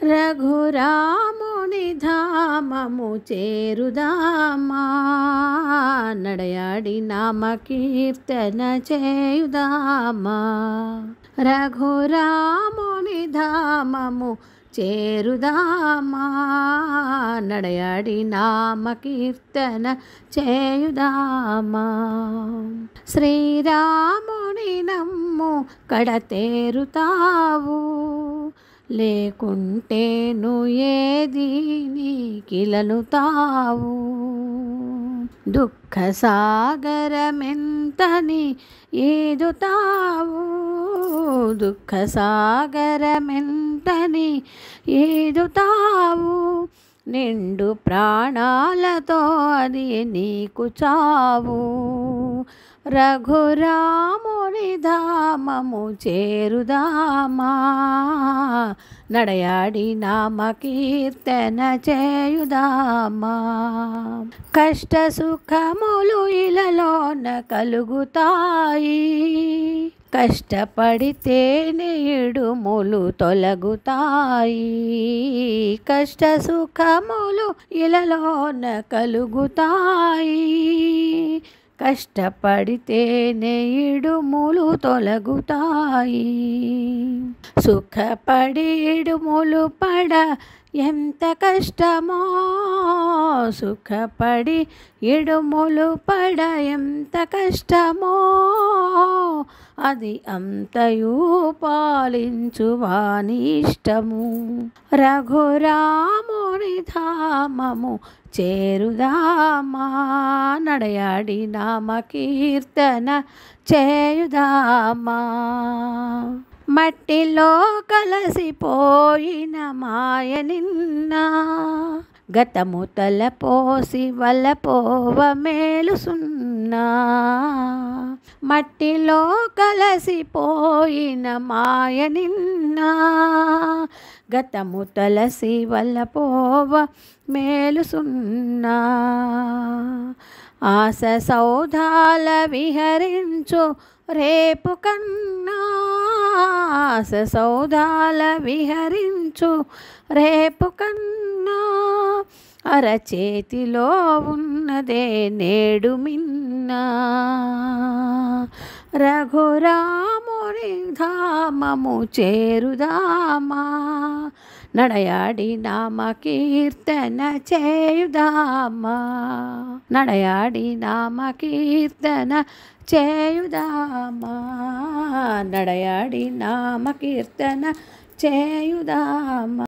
రఘురాముని ధామము చేరుదామా, నడయాడి నామ కీర్తన చేయుదామా. రఘురాముని ధామము చేరుదామా, నడయాడి నామ కీర్తన చేయుదామా. శ్రీరాముని నమ్ము కడతేరుతావు, లేకుంటేను ఏది నీకిలనుతావు. దుఃఖ సాగరమెంతని ఈదుతావు, దుఃఖ సాగరమెంతని ఈదుతావు. నిండు ప్రాణాలతో అది నీకు చావు. రఘురాముని ధామము చేరుదామా, నడయాడి నామ కీర్తన చేయుదామా. కష్ట సుఖములు ఇలలోన కలుగుతాయి, కష్టపడితేనే ఇడుములు తొలగుతాయి. కష్ట సుఖములు ఇలలోన కలుగుతాయి, కష్టపడితేనే ఇడుములు తొలగుతాయి. సుఖపడి ఇడుములు పడ ఎంత కష్టమో, సుఖపడి ఇడుములు పడ ఎంత కష్టమో, అది అంతయు పాలించు వాని ఇష్టము. రఘురాముని ధామము చేరుదామా, నడయాడి నామ కీర్తన చేయుదామా. మట్టిలో కలసిపోయిన మాయ నిన్న, గతము తలపోసి వలపోవ మేలుసున్నా. మట్టిలో కలసిపోయిన మాయ నిన్న, గతము తలసి వలపోవ మేలుసున్నా. ఆశ సౌధాల విహరించు రేపు కన్నా, ఆశ సౌధాల విహరించు రేపు కన్నా. అరచేతిలో ఉన్నదే నేడు మిన్నా. రఘురాముని ధామము చేరుదామా, నడయాడి నామ కీర్తన చేయుదామా. నడయాడి నామ కీర్తన చేయుదామా, నడయాడి నామ కీర్తన చేయుదామా.